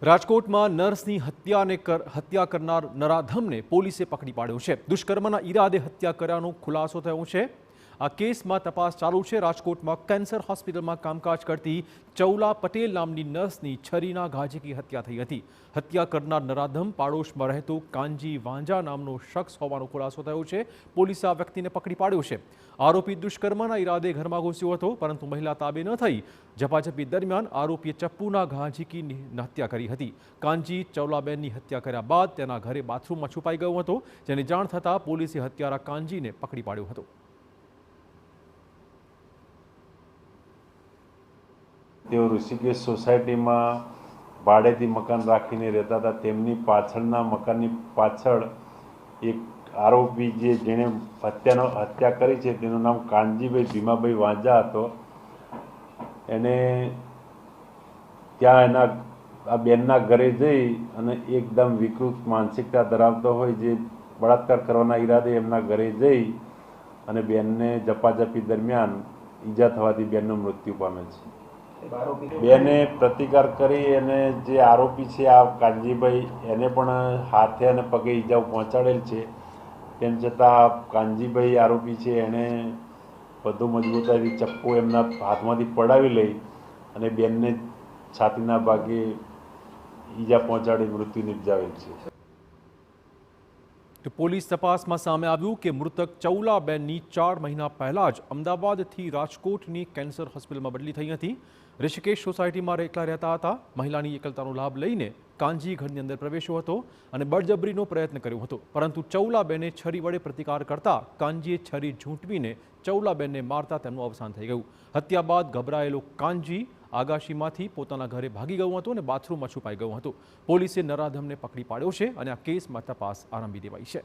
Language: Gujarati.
રાજકોટમાં નર્સની હત્યા કરનાર નરાધમને પોલીસે પકડી પાડ્યો છે। દુષ્કર્મના ઈરાદે હત્યા કર્યાનો ખુલાસો થયો છે। આ કેસમાં તપાસ ચાલુ છે। રાજકોટમાં કેન્સર હોસ્પિટલમાં કામકાજ કરતી ચૌલા પટેલ નામની નર્સની છરીના ઘા ઝીકી હત્યા થઈ હતી। હત્યા કરનાર નરાધમ પાડોશમાં રહેતો કાનજી વાંજા નામનો શખ્સ હોવાનો ખુલાસો થયો છે। પોલીસે આ વ્યક્તિને પકડી પાડ્યો છે। આરોપી દુષ્કર્મના ઈરાદે ઘરમાં ઘૂસ્યો હતો, પરંતુ મહિલા તાબે ન થઈ। ઝપાઝપી દરમિયાન આરોપીએ ચપ્પુના ઘા ઝીકી હત્યા કરી હતી। કાનજી ચૌલાબેનની હત્યા કર્યા બાદ તેના ઘરે બાથરૂમમાં છુપાઈ ગયો હતો, જેની જાણ થતાં પોલીસે હત્યારા કાનજીને પકડી પાડ્યો હતો। તેઓ ઋષિકેશ સોસાયટીમાં ભાડેથી મકાન રાખીને રહેતા હતા। તેમની પાછળના મકાનની પાછળ એક આરોપી જેણે હત્યા કરી છે તેનું નામ કાનજીભાઈ ભીમાભાઈ વાંજા હતો। એને ત્યાં આ બેનના ઘરે જઈ અને એકદમ વિકૃત માનસિકતા ધરાવતો હોય, જે બળાત્કાર કરવાના ઈરાદે એમના ઘરે જઈ અને બેનને ઝપાઝપી દરમિયાન ઈજા થવાથી બેનનું મૃત્યુ પામે છે। બેને પ્રતિકાર કરી અને જે આરોપી છે આ કાનજીભાઈ, એને પણ હાથે અને પગે ઈજાઓ પહોંચાડેલ છે। તેમ છતાં કાનજીભાઈ આરોપી છે એણે વધુ મજબૂતાઈથી ચપ્પુ એમના હાથમાંથી પડાવી લઈ અને બેનને છાતીના ભાગે ઈજા પહોંચાડી મૃત્યુ નિપજાવેલ છે। તો પોલીસ તપાસમાં સામે આવ્યું કે મૃતક ચૌલાબેનની 4 મહિના પહેલા જ અમદાવાદથી રાજકોટની કેન્સર હોસ્પિટલમાં બદલી થઈ હતી। ઋષિકેશ સોસાયટીમાં એકલા રહેતા હતા। મહિલાની એકલતાનો લાભ લઈને કાનજી ઘરની અંદર પ્રવેશ્યો હતો અને બળજબરીનો પ્રયત્ન કર્યો હતો, પરંતુ ચૌલાબેને છરી વડે પ્રતિકાર કરતા કાનજીએ છરી ઝૂંટવીને ચૌલાબેનને મારતા તેમનું અવસાન થઈ ગયું। હત્યા બાદ ગભરાયેલો કાનજી આગાશીમાંથી પોતાના ઘરે ભાગી ગયો હતો અને બાથરૂમમાં છુપાઈ ગયો હતો। પોલીસે નરાધમને પકડી પાડ્યો છે અને આ કેસમાં તપાસ આરંભી દેવાઈ છે।